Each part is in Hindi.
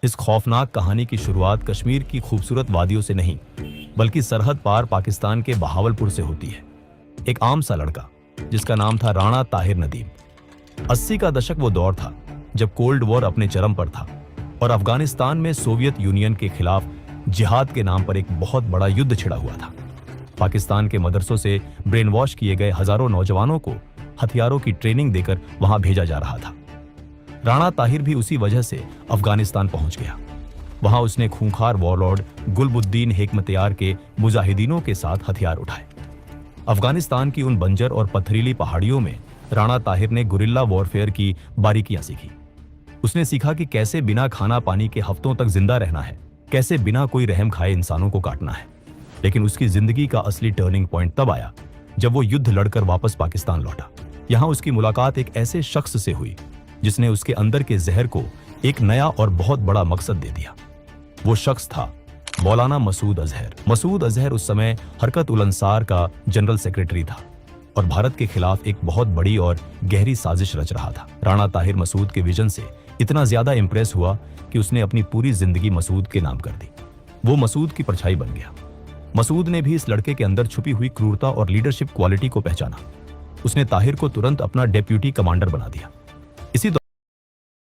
इस खौफनाक कहानी की शुरुआत कश्मीर की खूबसूरत वादियों से नहीं, बल्कि सरहद पार पाकिस्तान के बहावलपुर से होती है। एक आम सा लड़का जिसका नाम था राणा ताहिर नदीम। 80 का दशक वो दौर था जब कोल्ड वॉर अपने चरम पर था और अफगानिस्तान में सोवियत यूनियन के खिलाफ जिहाद के नाम पर एक बहुत बड़ा युद्ध छिड़ा हुआ था। पाकिस्तान के मदरसों से ब्रेन वॉश किए गए हजारों नौजवानों को हथियारों की ट्रेनिंग देकर वहां भेजा जा रहा था। राणा ताहिर भी उसी वजह से अफगानिस्तान पहुंच गया। वहां उसने खूंखार वॉरलॉर्ड गुलबुद्दीन हेकमतयार के मुजाहिदीनों के साथ हथियार उठाए। अफगानिस्तान की उन बंजर और पथरीली पहाड़ियों में राणा ताहिर ने गुरिल्ला वॉरफेयर की बारीकियां सीखी। उसने सीखा कि कैसे बिना खाना पानी के हफ्तों तक जिंदा रहना है, कैसे बिना कोई रहम खाए इंसानों को काटना है। लेकिन उसकी जिंदगी का असली टर्निंग पॉइंट तब आया जब वो युद्ध लड़कर वापस पाकिस्तान लौटा। यहां उसकी मुलाकात एक ऐसे शख्स से हुई जिसने उसके अंदर के जहर को एक नया और बहुत बड़ा मकसद दे दिया। वो शख्स था मौलाना मसूद अजहर। मसूद अजहर उस समय हरकत उल अंसार का जनरल सेक्रेटरी था और भारत के खिलाफ एक बहुत बड़ी और गहरी साजिश रच रहा था। राणा ताहिर मसूद के विजन से इतना ज्यादा इंप्रेस हुआ कि उसने अपनी पूरी जिंदगी मसूद के नाम कर दी। वो मसूद की परछाई बन गया। मसूद ने भी इस लड़के के अंदर छुपी हुई क्रूरता और लीडरशिप क्वालिटी को पहचाना। उसने ताहिर को तुरंत अपना डेप्यूटी कमांडर बना दिया। इसी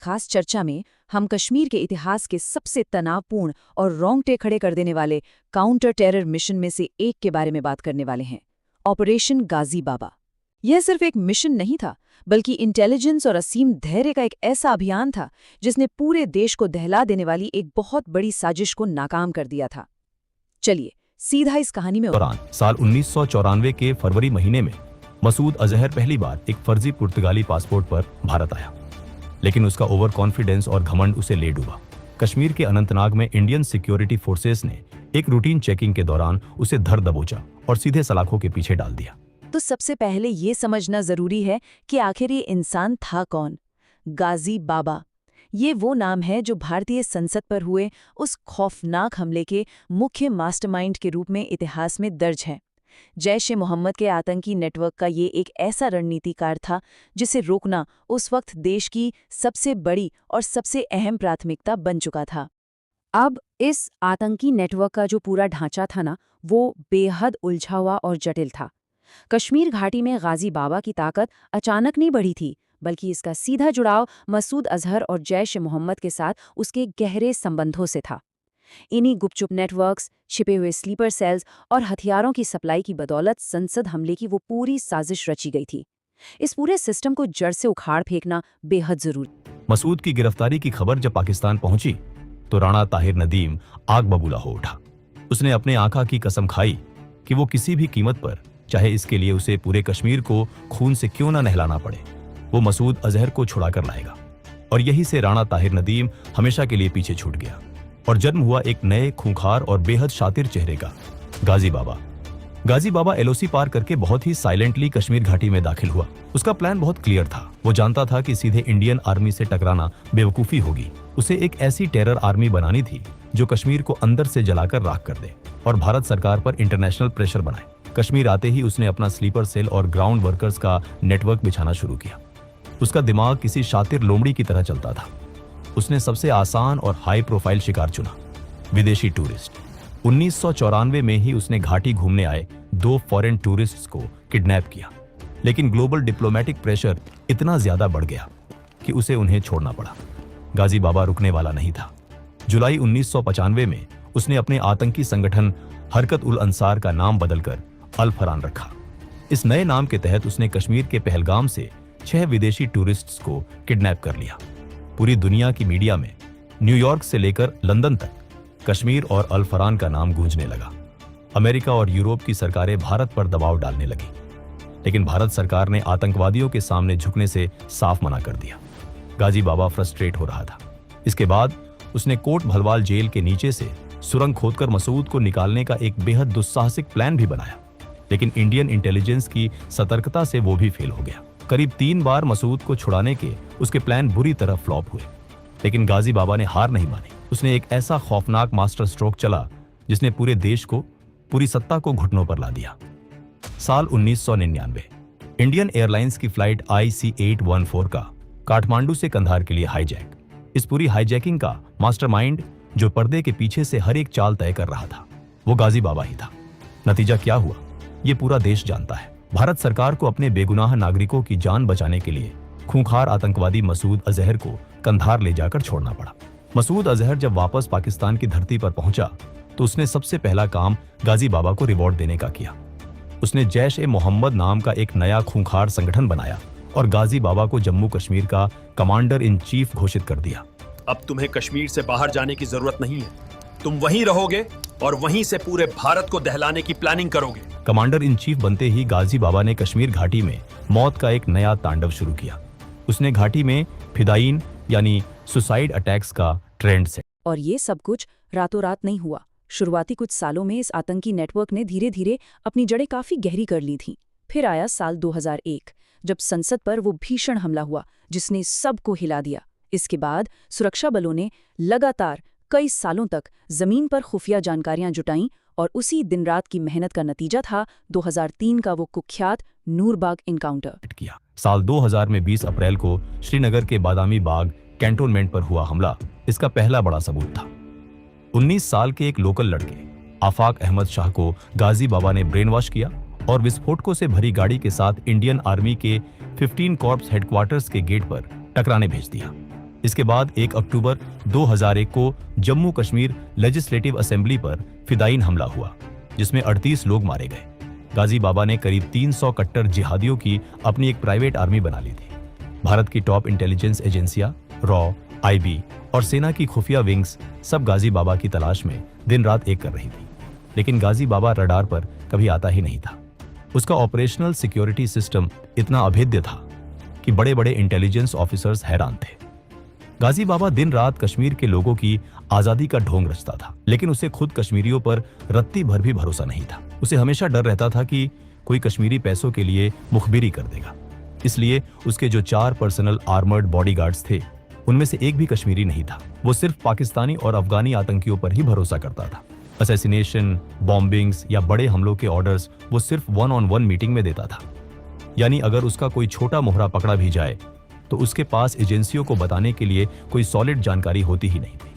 खास चर्चा में हम कश्मीर के इतिहास के सबसे तनावपूर्ण और रोंगटे खड़े कर देने वाले काउंटर टेरर मिशन में से एक के बारे में बात करने वाले हैं, ऑपरेशन गाजी बाबा। यह सिर्फ एक मिशन नहीं था, बल्कि इंटेलिजेंस और असीम धैर्य का एक ऐसा अभियान था जिसने पूरे देश को दहला देने वाली एक बहुत बड़ी साजिश को नाकाम कर दिया था। चलिए सीधा इस कहानी में। साल 1994 के फरवरी महीने में मसूद अजहर पहली बार एक फर्जी पुर्तगाली पासपोर्ट पर भारत आया, लेकिन उसका ओवर कॉन्फिडेंस और घमंड उसे ले डूबा। कश्मीर के अनंतनाग में इंडियन सिक्योरिटी फोर्सेस ने एक रूटीन चेकिंग के दौरान उसे धर दबोचा और सीधे सलाखों के पीछे डाल दिया। तो सबसे पहले ये समझना जरूरी है कि आखिर ये इंसान था कौन। गाजी बाबा, ये वो नाम है जो भारतीय संसद पर हुए उस खौफनाक हमले के मुख्य मास्टरमाइंड के रूप में इतिहास में दर्ज है। जैश-ए-मोहम्मद के आतंकी नेटवर्क का ये एक ऐसा रणनीतिकार था जिसे रोकना उस वक्त देश की सबसे बड़ी और सबसे अहम प्राथमिकता बन चुका था। अब इस आतंकी नेटवर्क का जो पूरा ढांचा था ना, वो बेहद उलझा हुआ और जटिल था। कश्मीर घाटी में गाजी बाबा की ताकत अचानक नहीं बढ़ी थी, बल्कि इसका सीधा जुड़ाव मसूद अजहर और जैश-ए-मोहम्मद के साथ उसके गहरे संबंधों से था। इन्हीं गुपचुप नेटवर्क्स, छिपे हुए स्लीपर सेल्स और हथियारों की सप्लाई की बदौलत संसद हमले की वो पूरी साजिश रची गई थी। इस पूरे सिस्टम को जड़ से उखाड़ फेंकना बेहद जरूरी। मसूद की गिरफ्तारी की खबर जब पाकिस्तान पहुंची तो राणा ताहिर नदीम आग बबूला हो उठा। उसने अपने आका की कसम खाई कि वो किसी भी कीमत पर, चाहे इसके लिए उसे पूरे कश्मीर को खून से क्यों ना नहलाना पड़े, वो मसूद अजहर को छुड़ा कर लाएगा। और यही से राणा ताहिर नदीम हमेशा के लिए पीछे छूट गया और जन्म हुआ एक नए खूंखार और बेहद शातिर चेहरे का, गाजी बाबा। गाजी बाबा एलओसी पार करके बहुत ही साइलेंटली कश्मीर घाटी में दाखिल हुआ। उसका प्लान बहुत क्लियर था। वो जानता था कि सीधे इंडियन आर्मी से टकराना बेवकूफी होगी। उसे एक ऐसी टेरर आर्मी बनानी थी जो कश्मीर को अंदर से जलाकर राख कर दे और भारत सरकार पर इंटरनेशनल प्रेशर बनाए। कश्मीर आते ही उसने अपना स्लीपर सेल और ग्राउंड वर्कर्स का नेटवर्क बिछाना शुरू किया। उसका दिमाग किसी शातिर लोमड़ी की तरह चलता था। उसने सबसे आसान और हाई प्रोफाइल शिकार चुना, विदेशी टूरिस्ट। 1994 में ही उसने घाटी घूमने आए 2 फॉरेन टूरिस्ट्स को किडनैप किया, लेकिन ग्लोबल डिप्लोमेटिक प्रेशर इतना ज्यादा बढ़ गया कि उसे उन्हें छोड़ना पड़ा। गाजी बाबा रुकने वाला नहीं था। जुलाई 1995 में उसने अपने आतंकी संगठन हरकत उल अंसार का नाम बदलकर अल फरान रखा। इस नए नाम के तहत उसने कश्मीर के पहलगाम से 6 विदेशी टूरिस्ट्स को किडनैप कर लिया। पूरी दुनिया की मीडिया में न्यूयॉर्क से लेकर लंदन तक कश्मीर और अल फरान का नाम गूंजने लगा। अमेरिका और यूरोप की सरकारें भारत पर दबाव डालने लगी, लेकिन भारत सरकार ने आतंकवादियों के सामने झुकने से साफ मना कर दिया। गाजी बाबा फ्रस्ट्रेट हो रहा था। इसके बाद उसने कोट भलवाल जेल के नीचे से सुरंग खोदकर मसूद को निकालने का एक बेहद दुस्साहसिक प्लान भी बनाया, लेकिन इंडियन इंटेलिजेंस की सतर्कता से वो भी फेल हो गया। करीब 3 बार मसूद को छुड़ाने के उसके प्लान बुरी तरह फ्लॉप हुए, लेकिन गाजी बाबा ने हार नहीं मानी। उसने एक ऐसा खौफनाक मास्टर स्ट्रोक चला जिसने पूरे देश को, पूरी सत्ता को घुटनों पर ला दिया। साल 1999, इंडियन एयरलाइंस की फ्लाइट IC-814 का काठमांडू से कंधार के लिए हाईजैक। इस पूरी हाईजैकिंग का मास्टरमाइंड, जो पर्दे के पीछे से हर एक चाल तय कर रहा था, वो गाजी बाबा ही था। नतीजा क्या हुआ, ये पूरा देश जानता है। भारत सरकार को अपने बेगुनाह नागरिकों की जान बचाने के लिए खूंखार आतंकवादी मसूद अजहर को कंधार ले जाकर छोड़ना पड़ा। मसूद अजहर जब वापस पाकिस्तान की धरती पर पहुंचा तो उसने सबसे पहला काम गाजी बाबा को रिवॉर्ड देने का किया। उसने जैश-ए-मोहम्मद नाम का एक नया खूंखार संगठन बनाया और गाजी बाबा को जम्मू कश्मीर का कमांडर इन चीफ घोषित कर दिया। अब तुम्हें कश्मीर से बाहर जाने की जरूरत नहीं है, तुम वहीं रहोगे और वहीं से पूरे भारत को दहलाने की प्लानिंग करोगे। कमांडर इन चीफ बनते ही गाजी बाबा ने कश्मीर घाटी में मौत का एक नया तांडव शुरू किया। उसने घाटी में फिदायीन यानी सुसाइड अटैक्स का ट्रेंड सेट। और ये सब कुछ रातों रात नहीं हुआ। शुरुआती कुछ सालों में इस आतंकी नेटवर्क ने धीरे धीरे अपनी जड़ें काफी गहरी कर ली थीं। फिर आया साल 2001, जब संसद पर वो भीषण हमला हुआ जिसने सबको हिला दिया। इसके बाद सुरक्षा बलों ने लगातार कई सालों तक जमीन पर खुफिया जानकारियां जुटाईं और उसी दिन रात की मेहनत का नतीजा था 2003 का वो कुख्यात नूरबाग इनकाउंटर किया। साल 2000 में 20 अप्रैल को श्रीनगर के बादामी बाग कैंटोनमेंट पर हुआ हमला इसका पहला बड़ा सबूत था। 19 साल के एक लोकल लड़के आफाक अहमद शाह को गाजी बाबा ने ब्रेन वॉश किया और विस्फोटकों से भरी गाड़ी के साथ इंडियन आर्मी के 15 कॉर्प्स हेडक्वार्टर्स के गेट पर टकराने भेज दिया। इसके बाद 1 अक्टूबर 2001 को जम्मू कश्मीर लेजिस्लेटिव असेंबली पर फिदायीन हमला हुआ जिसमें 38 लोग मारे गए। गाजी बाबा ने करीब 300 कट्टर जिहादियों की अपनी एक प्राइवेट आर्मी बना ली थी। भारत की टॉप इंटेलिजेंस एजेंसियां, रॉ, आईबी और सेना की खुफिया विंग्स सब गाजी बाबा की तलाश में दिन रात एक कर रही थी। लेकिन गाजी बाबा रडार पर कभी आता ही नहीं था। उसका ऑपरेशनल सिक्योरिटी सिस्टम इतना अभेद्य था कि बड़े बड़े इंटेलिजेंस ऑफिसर्स हैरान थे। गाजी बाबा दिन रात कश्मीर के लोगों की आजादी का ढोंग रचता था, लेकिन उसे खुद कश्मीरियों पर रत्ती भर भी भरोसा नहीं था। उसे हमेशा डर रहता था कि कोई कश्मीरी पैसों के लिए मुखबिरी कर देगा। इसलिए उसके जो 4 पर्सनल आर्मर्ड बॉडीगार्ड्स थे उनमें से एक भी कश्मीरी नहीं था। वो सिर्फ पाकिस्तानी और अफगानी आतंकियों पर ही भरोसा करता था। असैसिनेशन, बॉम्बिंग्स या बड़े हमलों के ऑर्डर्स वो सिर्फ 1-on-1 मीटिंग में देता था। यानी अगर उसका कोई छोटा मोहरा पकड़ा भी जाए तो उसके पास एजेंसियों को बताने के लिए कोई सॉलिड जानकारी होती ही नहीं थी।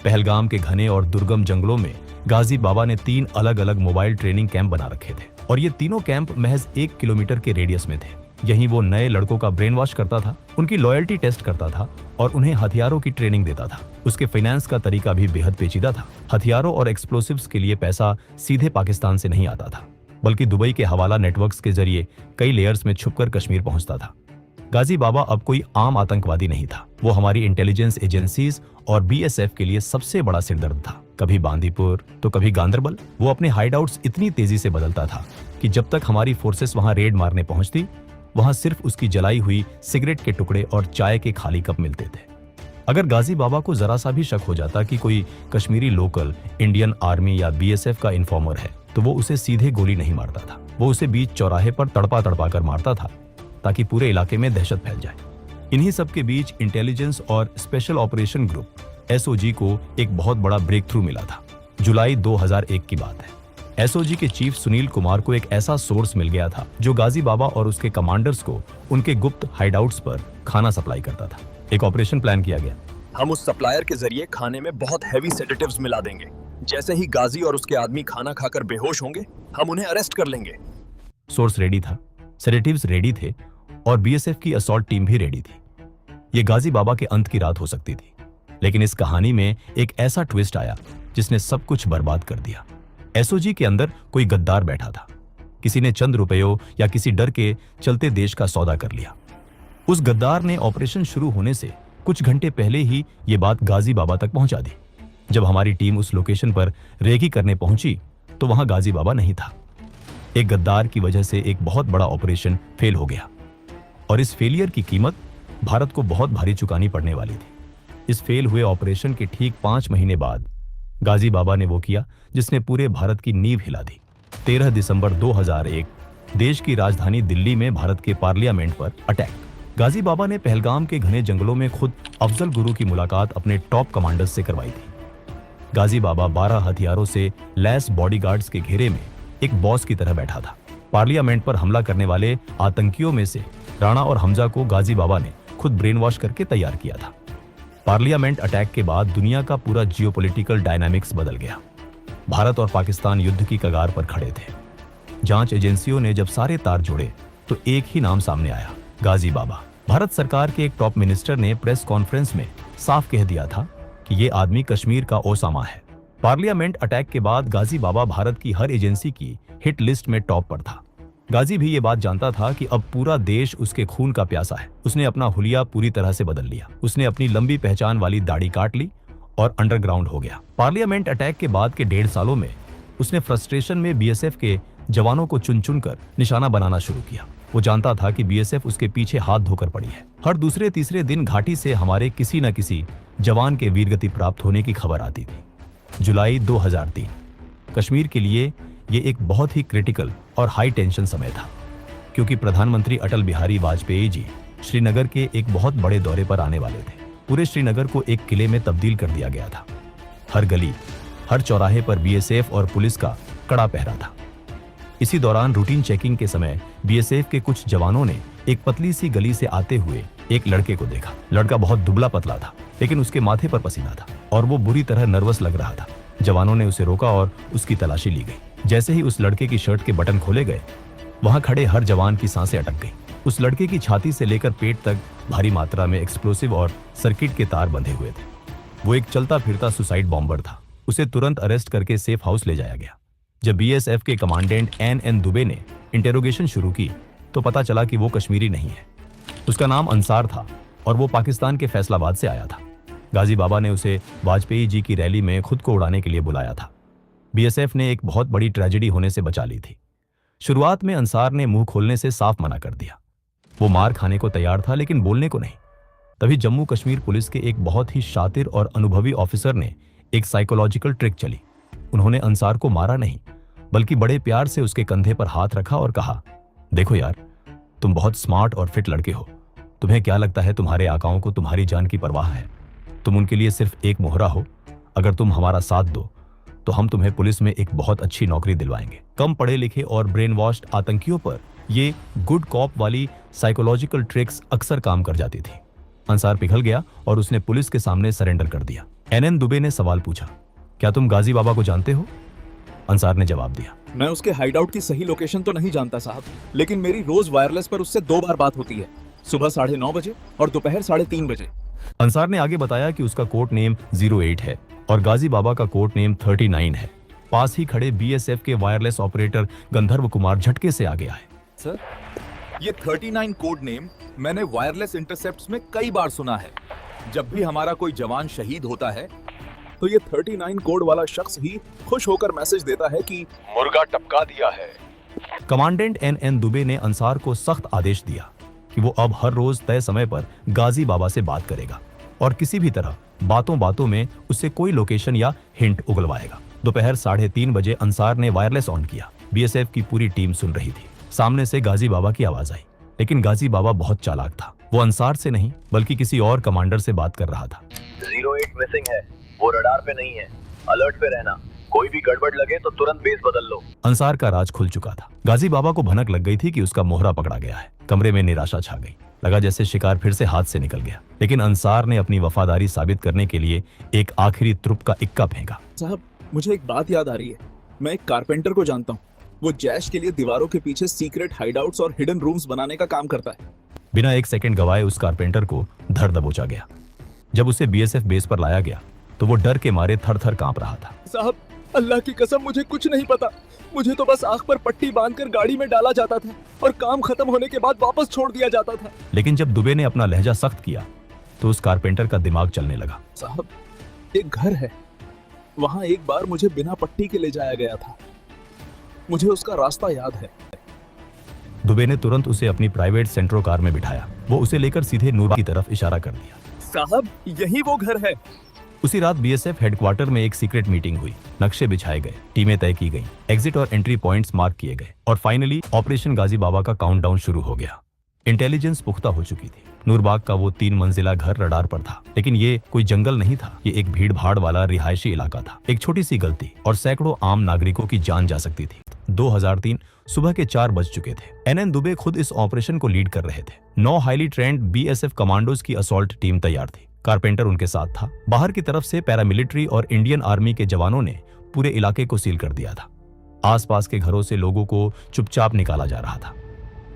पहलगाम के घने और दुर्गम जंगलों में गाजी बाबा ने 3 अलग अलग मोबाइल ट्रेनिंग कैंप बना रखे थे और ये तीनों कैंप महज 1 किलोमीटर के रेडियस में थे। यहीं वो नए लड़कों का ब्रेन वॉश करता था, उनकी लॉयल्टी टेस्ट करता था और उन्हें हथियारों की ट्रेनिंग देता था। उसके फाइनेंस का तरीका भी बेहद पेचीदा था। हथियारों और एक्सप्लोसिव्स के लिए पैसा सीधे पाकिस्तान से नहीं आता था, बल्कि दुबई के हवाला नेटवर्क्स के जरिए कई लेयर्स में छुपकर कश्मीर पहुंचता था। गाजी बाबा अब कोई आम आतंकवादी नहीं था। वो हमारी इंटेलिजेंस एजेंसीज और बीएसएफ के लिए सबसे बड़ा सिरदर्द था। कभी बांदीपुर तो कभी गांदरबल। वो अपने हाइडआउट्स इतनी तेजी से बदलता था कि जब तक हमारी फोर्सेस वहां रेड मारने पहुंचती, वहां सिर्फ उसकी जलाई हुई सिगरेट के टुकड़े और चाय के खाली कप मिलते थे। अगर गाजी बाबा को जरा सा भी शक हो जाता कि कोई कश्मीरी लोकल इंडियन आर्मी या बीएसएफ का इन्फॉर्मर है तो वो उसे सीधे गोली नहीं मारता था। वो उसे बीच चौराहे पर तड़पा तड़पा कर मारता था ताकि पूरे इलाके में दहशत फैल जाए। इन्हीं सब के बीच इंटेलिजेंस और स्पेशल ऑपरेशन ग्रुप एसओजी को एक बहुत बड़ा ब्रेक थ्रू मिला था। जुलाई 2001 की बात है। एसओजी के चीफ सुनील कुमार को एक ऐसा सोर्स मिल गया था जो गाजी बाबा और उसके कमांडर्स को उनके गुप्त हाइडआउट्स पर खाना सप्लाई करता था। एक ऑपरेशन प्लान किया गया। हम उस सप्लायर के जरिए खाने में बहुत हैवी सेडेटिव्स मिला देंगे। जैसे ही गाजी और उसके आदमी खाना खाकर बेहोश होंगे, हम उन्हें अरेस्ट कर लेंगे। सोर्स रेडी था, सेडेटिव्स रेडी थे और बीएसएफ की असॉल्ट टीम भी रेडी थी। ये गाजी बाबा के अंत की रात हो सकती थी। लेकिन इस कहानी में एक ऐसा ट्विस्ट आया जिसने सब कुछ बर्बाद कर दिया। एसओजी के अंदर कोई गद्दार बैठा था। किसी ने चंद रुपयों या किसी डर के चलते देश का सौदा कर लिया। उस गद्दार ने ऑपरेशन शुरू होने से कुछ घंटे पहले ही ये बात गाजी बाबा तक पहुंचा दी। जब हमारी टीम उस लोकेशन पर रेकी करने पहुंची तो वहां गाजी बाबा नहीं था। एक गद्दार की वजह से एक बहुत बड़ा ऑपरेशन फेल हो गया और इस फेलियर की कीमत भारत को बहुत भारी चुकानी पड़ने वाली थी। इस फेल हुए ऑपरेशन के ठीक 5 महीने बाद गाजी बाबा ने वो किया जिसने पूरे भारत की नींव हिला दी। 13 दिसंबर 2001 देश की राजधानी दिल्ली में भारत के पार्लियामेंट पर अटैक। गाजी बाबा ने पहलगाम के घने जंगलों में खुद अफजल गुरु की मुलाकात अपने टॉप कमांडर्स से करवाई थी। गाजी बाबा 12 हथियारों से लैस बॉडीगार्ड्स के घेरे में एक बॉस की तरह बैठा था। पार्लियामेंट पर हमला करने वाले आतंकियों में से राणा और हमजा को गाजी बाबा ने खुद ब्रेन वॉश करके तैयार किया था। पार्लियामेंट अटैक के बाद दुनिया का पूरा जियोपॉलिटिकल डायनामिक्स बदल गया। भारत और पाकिस्तान युद्ध की कगार पर खड़े थे। जांच एजेंसियों ने जब सारे तार जोड़े तो एक ही नाम सामने आया, गाजी बाबा। भारत सरकार के एक टॉप मिनिस्टर ने प्रेस कॉन्फ्रेंस में साफ कह दिया था कि ये आदमी कश्मीर का ओसामा है। पार्लियामेंट अटैक के बाद गाजी बाबा भारत की हर एजेंसी की हिट लिस्ट में टॉप पर था। गाजी भी ये बात जानता था कि अब पूरा देश उसके खून का प्यासा है। उसने अपना हुलिया पूरी तरह से बदल लिया। उसने अपनी लंबी पहचान वाली दाढ़ी काट ली और अंडरग्राउंड हो गया। पार्लियामेंट अटैक के बाद के 1.5 सालों में उसने फ्रस्ट्रेशन में बीएसएफ के जवानों को चुन चुन कर निशाना बनाना शुरू किया। वो जानता था कि बीएसएफ उसके पीछे हाथ धोकर पड़ी है। हर दूसरे तीसरे दिन घाटी से हमारे किसी न किसी जवान के वीरगति प्राप्त होने की खबर आती थी। जुलाई 2003 कश्मीर के लिए ये एक बहुत ही क्रिटिकल और हाई टेंशन समय था, क्योंकि प्रधानमंत्री अटल बिहारी वाजपेयी जी श्रीनगर के एक बहुत बड़े दौरे पर आने वाले थे। पूरे श्रीनगर को एक किले में तब्दील कर दिया गया था। हर गली, हर चौराहे पर बीएसएफ और पुलिस का कड़ा पहरा था। इसी दौरान रूटीन चेकिंग के समय बीएसएफ के कुछ जवानों ने एक पतली सी गली से आते हुए एक लड़के को देखा। लड़का बहुत दुबला पतला था, लेकिन उसके माथे पर पसीना था और वो बुरी तरह नर्वस लग रहा था। जवानों ने उसे रोका और उसकी तलाशी ली गई। जैसे ही उस लड़के की शर्ट के बटन खोले गए, वहां खड़े हर जवान की सांसें अटक गई। उस लड़के की छाती से लेकर पेट तक भारी मात्रा में एक्सप्लोसिव और सर्किट के तार बंधे हुए थे। वो एक चलता फिरता सुसाइड बॉम्बर था। उसे तुरंत अरेस्ट करके सेफ हाउस ले जाया गया। जब बीएसएफ के कमांडेंट एन दुबे ने इंटेरोगेशन शुरू की तो पता चला कि वो कश्मीरी नहीं है। उसका नाम अंसार था और वो पाकिस्तान के फैसलाबाद से आया था। गाजी बाबा ने उसे वाजपेयी जी की रैली में खुद को उड़ाने के लिए बुलाया था। बीएसएफ ने एक बहुत बड़ी ट्रेजेडी होने से बचा ली थी। शुरुआत में अंसार ने मुंह खोलने से साफ मना कर दिया। वो मार खाने को तैयार था, लेकिन बोलने को नहीं। तभी जम्मू कश्मीर पुलिस के एक बहुत ही शातिर और अनुभवी ऑफिसर ने एक साइकोलॉजिकल ट्रिक चली। उन्होंने अंसार को मारा नहीं, बल्कि बड़े प्यार से उसके कंधे पर हाथ रखा और कहा, देखो यार, तुम बहुत स्मार्ट और फिट लड़के हो। तुम्हें क्या लगता है तुम्हारे आकाओं को तुम्हारी जान की परवाह है? तुम उनके लिए सिर्फ एक मोहरा हो। अगर तुम हमारा साथ दो तो हम तुम्हें पुलिस में एक बहुत अच्छी नौकरी दिलवाएंगे। कम पढ़े लिखे और ब्रेन वॉश्ड आतंकियों पर ये गुड कॉप वाली साइकोलॉजिकल ट्रिक्स अक्सर काम कर जाती थी। अंसार पिघल गया और उसने पुलिस के सामने सरेंडर कर दिया। एन दुबे ने सवाल पूछा, क्या तुम गाजी बाबा को जानते हो? अंसार ने जवाब दिया, मैं उसके हाइडआउट की सही लोकेशन तो नहीं जानता साहब, लेकिन मेरी रोज वायरलेस पर उससे 2 बार बात होती है, सुबह 9:30 बजे और दोपहर 3:30 बजे। अंसार ने आगे बताया कि उसका कोड नेम 08 है और गाजी बाबा का कोड नेम 39 है। पास ही खड़े बीएसएफ के वायरलेस ऑपरेटर गंधर्व कुमार झटके से आगे आए। सर, ये 39 कोड नेम मैंने वायरलेस इंटरसेप्ट्स में कई बार सुना है। जब भी हमारा कोई जवान शहीद होता है तो ये 39 कोड वाला शख्स ही खुश होकर मैसेज देता है कि मुर्गा टपका दिया है। कमांडेंट एन दुबे ने अंसार को सख्त आदेश दिया कि वो अब हर रोज तय समय पर गाजी बाबा से बात करेगा और किसी भी तरह बातों बातों में उससे कोई लोकेशन या हिंट उगलवाएगा। दोपहर 3:30 बजे अंसार ने वायरलेस ऑन किया। बीएसएफ की पूरी टीम सुन रही थी। सामने से गाजी बाबा की आवाज आई, लेकिन गाजी बाबा बहुत चालाक था। वो अंसार से नहीं बल्कि किसी और कमांडर से बात कर रहा था। 08 मिसिंग है, वो रडार पे नहीं है, अलर्ट पे रहना, कोई भी गड़बड़ लगे तो तुरंत बेस बदल लो। अंसार का राज खुल चुका था। गाजी बाबा को भनक लग गई थी कि उसका मोहरा पकड़ा गया है। कमरे में निराशा छा गई। लगा जैसे शिकार फिर से हाथ से निकल गया। लेकिन अंसार ने अपनी वफादारी साबित करने के लिए एक आखिरी तुरुप का इक्का फेंका। साहब, मुझे एक बात याद आ रही है। मैं एक कारपेंटर को जानता हूँ। वो जैश के लिए दीवारों के पीछे सीक्रेट हाइडआउट्स और हिडन रूम्स बनाने का काम करता है। बिना एक सेकंड गवाए उस कारपेंटर को धर दबोचा गया। जब उसे बीएसएफ बेस पर लाया गया तो वो डर के मारे थर थर कांप रहा था। साहब, अल्लाह की कसम मुझे कुछ नहीं पता। मुझे तो बस आंख पर पट्टी बांधकर गाड़ी में डाला जाता था और काम खत्म होने के बाद वापस छोड़ दिया जाता था। लेकिन जब दुबे ने अपना लहजा सख्त किया तो उस कारपेंटर का दिमाग चलने लगा। साहब, एक घर है, वहां एक बार मुझे बिना पट्टी के ले जाया गया था। मुझे उसका रास्ता याद है। दुबे ने तुरंत उसे अपनी प्राइवेट सेंट्रो कार में बिठाया। वो उसे लेकर सीधे नूरबाग की तरफ इशारा कर दिया। साहब, यही वो घर है। उसी रात बीएसएफ हेडक्वार्टर में एक सीक्रेट मीटिंग हुई। नक्शे बिछाए गए, टीमें तय की गई, एग्जिट और एंट्री पॉइंट्स मार्क किए गए और फाइनली ऑपरेशन गाजी बाबा का काउंटडाउन शुरू हो गया। इंटेलिजेंस पुख्ता हो चुकी थी। नूरबाग का वो 3 मंजिला घर रडार पर था, लेकिन ये कोई जंगल नहीं था। ये एक भीड़ भाड़ वाला रिहायशी इलाका था। एक छोटी सी गलती और सैकड़ों आम नागरिकों की जान जा सकती थी। 2003 सुबह के 4 बज चुके थे। एन दुबे खुद इस ऑपरेशन को लीड कर रहे थे। 9 हाईली ट्रेंड बीएसएफ कमांडोज की असॉल्ट टीम तैयार थी। कारपेंटर उनके साथ था। बाहर की तरफ से पैरामिलिट्री और इंडियन आर्मी के जवानों ने पूरे इलाके को सील कर दिया था। आसपास के घरों से लोगों को चुपचाप निकाला जा रहा था।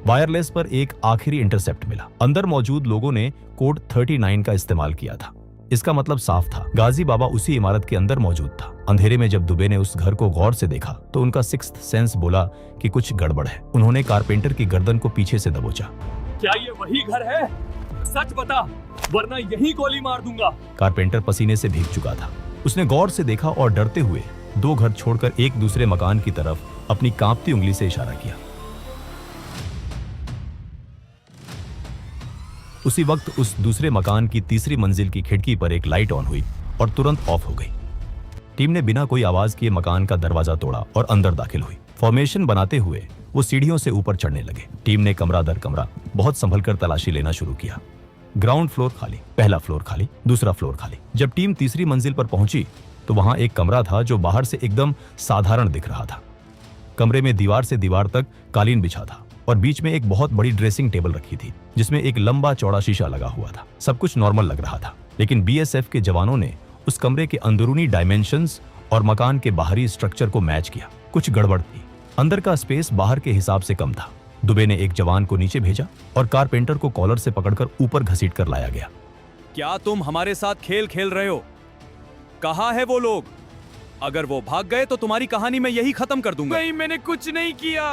वायरलेस पर एक आखिरी इंटरसेप्ट मिला। अंदर मौजूद लोगों ने कोड 39 का इस्तेमाल किया था। इसका मतलब साफ था, गाजी बाबा उसी इमारत के अंदर मौजूद था। अंधेरे में जब दुबे ने उस घर को गौर से देखा तो उनका सिक्स्थ सेंस बोला कि कुछ गड़बड़ है। उन्होंने कारपेंटर की गर्दन को पीछे से दबोचा। क्या ये वही घर है? सच बता, वरना यही गोली मार दूंगा। कारपेंटर पसीने से भीग चुका था। उसने गौर से देखा और डरते हुए 2 घर छोड़कर एक दूसरे मकान की तरफ अपनी कांपती उंगली से इशारा किया। उसी वक्त उस दूसरे मकान की तीसरी मंजिल की खिड़की पर एक लाइट ऑन हुई और तुरंत ऑफ हो गई। टीम ने बिना कोई आवाज किए मकान का दरवाजा तोड़ा और अंदर दाखिल हुई। फॉर्मेशन बनाते हुए वो सीढ़ियों से ऊपर चढ़ने लगे। टीम ने कमरा दर कमरा बहुत संभलकर तलाशी लेना शुरू किया। ग्राउंड फ्लोर खाली, पहला फ्लोर खाली, दूसरा फ्लोर खाली। जब टीम तीसरी मंजिल पर पहुंची तो वहां एक कमरा था जो बाहर से एकदम साधारण दिख रहा था। कमरे में दीवार से दीवार तक कालीन बिछा था और बीच में एक बहुत बड़ी ड्रेसिंग टेबल रखी थी जिसमें एक लंबा चौड़ा शीशा लगा हुआ था। सब कुछ नॉर्मल लग रहा था, लेकिन बीएसएफ के जवानों ने उस कमरे के अंदरूनी डायमेंशंस और मकान के बाहरी स्ट्रक्चर को मैच किया। कुछ गड़बड़ थी। अंदर का स्पेस बाहर के हिसाब से कम था। दुबे ने एक जवान को नीचे भेजा और कारपेंटर को कॉलर से पकड़कर ऊपर घसीट कर लाया गया। क्या तुम हमारे साथ खेल खेल रहे हो? कहाँ है वो लोग? अगर वो भाग गए तो तुम्हारी कहानी मैं यही खत्म कर दूंगा। नहीं, मैंने कुछ नहीं किया।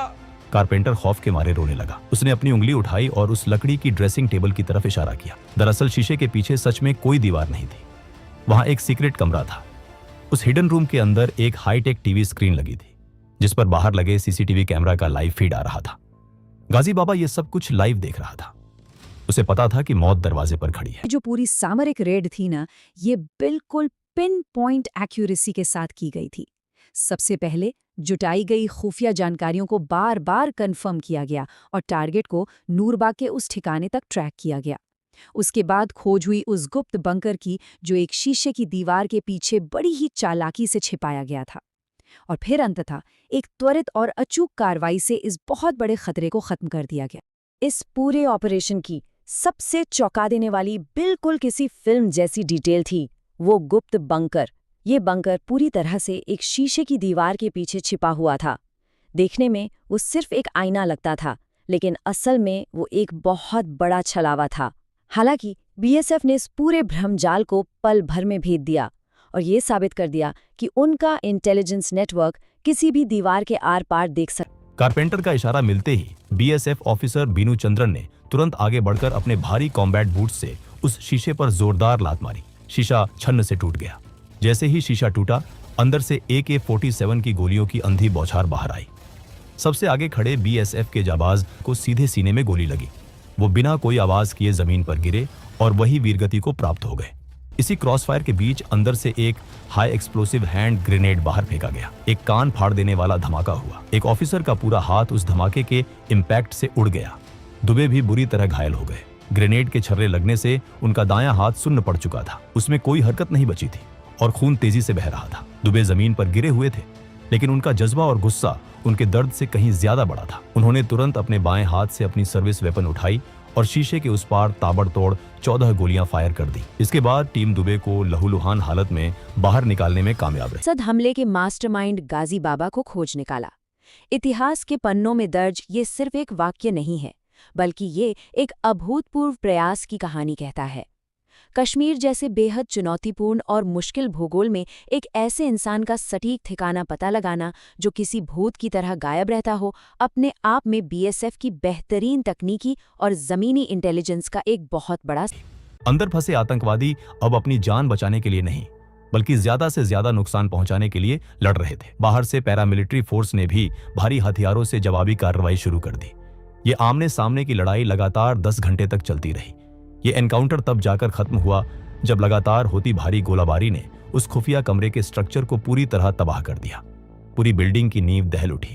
कारपेंटर खौफ के मारे रोने लगा। उसने अपनी उंगली उठाई और उस लकड़ी की ड्रेसिंग टेबल की तरफ इशारा किया। दरअसल शीशे के पीछे सच में कोई दीवार नहीं थी। वहां एक सीक्रेट कमरा था। उस हिडन रूम के अंदर एक हाईटेक टीवी स्क्रीन लगी थी जिस पर बाहर लगे सीसीटीवी कैमरा का लाइव फीड आ रहा था। गाजी बाबा ये सब कुछ लाइव देख रहा था। उसे पता था कि मौत दरवाजे पर खड़ी है। जो पूरी सामरिक रेड थी ना, ये बिल्कुल पिन पॉइंट एक्यूरेसी के साथ की गई थी। सबसे पहले जुटाई गई खुफिया जानकारियों को बार बार कंफर्म किया गया और टारगेट को नूरबाग के उस ठिकाने तक ट्रैक किया गया। उसके बाद खोज हुई उस गुप्त बंकर की जो एक शीशे की दीवार के पीछे बड़ी ही चालाकी से छिपाया गया था। और फिर अंततः एक त्वरित और अचूक कार्रवाई से इस बहुत बड़े खतरे को खत्म कर दिया गया। इस पूरे ऑपरेशन की सबसे चौंका देने वाली बिल्कुल किसी फिल्म जैसी डिटेल थी वो गुप्त बंकर। ये बंकर पूरी तरह से एक शीशे की दीवार के पीछे छिपा हुआ था। देखने में वो सिर्फ एक आईना लगता था, लेकिन असल में वो एक बहुत बड़ा छलावा था। हालांकि बीएसएफ ने इस पूरे भ्रमजाल को पल भर में भेद दिया और ये साबित कर दिया कि उनका इंटेलिजेंस नेटवर्क किसी भी दीवार के आर पार देख सकता। कारपेंटर का इशारा मिलते ही बीएसएफ ऑफिसर बीनू चंद्रन ने तुरंत आगे बढ़कर अपने भारी कॉम्बैट बूट से उस शीशे पर जोरदार लात मारी। शीशा छन्न से टूट गया। जैसे ही शीशा टूटा, अंदर से AK-47 की गोलियों की अंधी बौछार बाहर आई। सबसे आगे खड़े बीएसएफ के जाबाज को सीधे सीने में गोली लगी। वो बिना कोई आवाज किए जमीन पर गिरे और वही वीरगति को प्राप्त हो गए। इसी क्रॉसफायर के बीच अंदर से एक हाई एक्सप्लोसिव हैंड ग्रेनेड बाहर फेंका गया। एक कान फाड़ देने वाला धमाका हुआ। एक ऑफिसर का पूरा हाथ उस धमाके के इम्पैक्ट से उड़ गया। दुबे भी बुरी तरह घायल हो गए। ग्रेनेड के छर्रे लगने से उनका दायां हाथ सुन्न पड़ चुका था। उसमें कोई हरकत नहीं बची थी और खून तेजी से बह रहा था। दुबे जमीन पर गिरे हुए थे, लेकिन उनका जज्बा और गुस्सा उनके दर्द से कहीं ज्यादा बड़ा था। उन्होंने तुरंत अपने बाएं हाथ से अपनी सर्विस वेपन उठाई और शीशे के उस पार ताबड़तोड़ 14 गोलियां फायर कर दी। इसके बाद टीम दुबे को लहूलुहान हालत में बाहर निकालने में कामयाब रही। सद हमले के मास्टरमाइंड गाजी बाबा को खोज निकाला। इतिहास के पन्नों में दर्ज ये सिर्फ एक वाक्य नहीं है, बल्कि ये एक अभूतपूर्व प्रयास की कहानी कहता है। कश्मीर जैसे बेहद चुनौतीपूर्ण और मुश्किल भूगोल में एक ऐसे इंसान का सटीक ठिकाना पता लगाना जो किसी भूत की तरह गायब रहता हो, अपने आप में बीएसएफ की बेहतरीन तकनीकी और जमीनी इंटेलिजेंस का एक बहुत बड़ा। अंदर फंसे आतंकवादी अब अपनी जान बचाने के लिए नहीं, बल्कि ज्यादा से ज्यादा नुकसान पहुंचाने के लिए लड़ रहे थे। बाहर से पैरामिलिट्री फोर्स ने भी भारी हथियारों से जवाबी कार्रवाई शुरू कर दी। ये आमने सामने की लड़ाई लगातार 10 घंटे तक चलती रही। ये एनकाउंटर तब जाकर खत्म हुआ जब लगातार होती भारी गोलाबारी ने उस खुफिया कमरे के स्ट्रक्चर को पूरी तरह तबाह कर दिया। पूरी बिल्डिंग की नींव दहल उठी।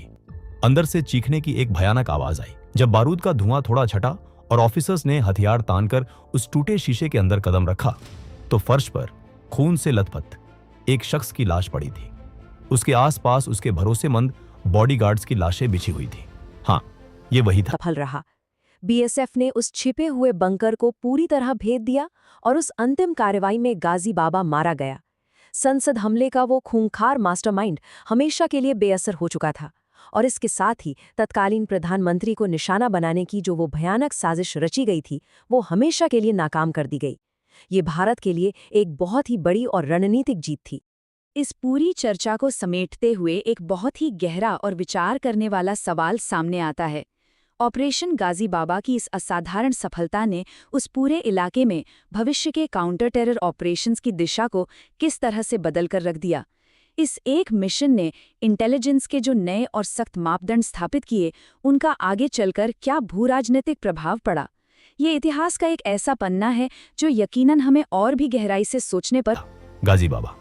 अंदर से चीखने की एक भयानक आवाज आई। जब बारूद का धुआं थोड़ा छटा और ऑफिसर्स ने हथियार तानकर उस टूटे शीशे के अंदर कदम रखा, तो फर्श पर खून से लथपथ एक शख्स की लाश पड़ी थी। उसके आसपास उसके भरोसेमंद बॉडीगार्ड्स की लाशें बिछी हुई थी। हाँ, ये वही था। सफल रहा। बीएसएफ ने उस छिपे हुए बंकर को पूरी तरह भेद दिया और उस अंतिम कार्रवाई में गाजी बाबा मारा गया। संसद हमले का वो खूंखार मास्टरमाइंड हमेशा के लिए बेअसर हो चुका था और इसके साथ ही तत्कालीन प्रधानमंत्री को निशाना बनाने की जो वो भयानक साजिश रची गई थी, वो हमेशा के लिए नाकाम कर दी गई। ये भारत के लिए एक बहुत ही बड़ी और रणनीतिक जीत थी। इस पूरी चर्चा को समेटते हुए एक बहुत ही गहरा और विचार करने वाला सवाल सामने आता है। ऑपरेशन गाजी बाबा की इस असाधारण सफलता ने उस पूरे इलाके में भविष्य के काउंटर टेरर ऑपरेशंस की दिशा को किस तरह से बदल कर रख दिया। इस एक मिशन ने इंटेलिजेंस के जो नए और सख्त मापदंड स्थापित किए, उनका आगे चलकर क्या भूराजनीतिक प्रभाव पड़ा। ये इतिहास का एक ऐसा पन्ना है जो यकीनन हमें और भी गहराई से सोचने पर। गाजी बाबा,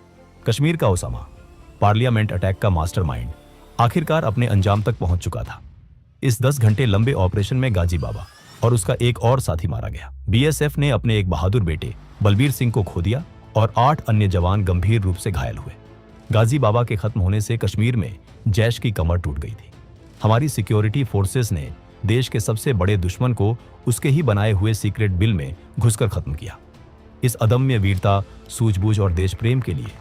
कश्मीर का ओसामा, पार्लियामेंट अटैक का मास्टरमाइंड, आखिरकार अपने अंजाम तक पहुंच चुका था। इस 10 घंटे लंबे ऑपरेशन में गाजी बाबा और उसका एक और साथी मारा गया। बीएसएफ ने अपने एक बहादुर बेटे बलबीर सिंह को खो दिया और 8 अन्य जवान गंभीर रूप से घायल हुए। गाजी बाबा के खत्म होने से कश्मीर में जैश की कमर टूट गई थी। हमारी सिक्योरिटी फोर्सेस ने देश के सबसे बड़े दुश्मन को उसके ही बनाए हुए सीक्रेट बिल में घुसकर खत्म किया। इस अदम्य वीरता, सूझबूझ और देश प्रेम के लिए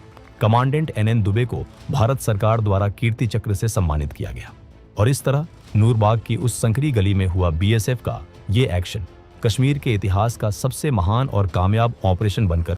कमांडेंट NN दुबे को भारत सरकार द्वारा कीर्ति चक्र से सम्मानित किया गया। और इस तरह नूरबाग की उस संकरी गली में हुआ बीएसएफ का ये एक्शन कश्मीर के इतिहास का सबसे महान और कामयाब ऑपरेशन बनकर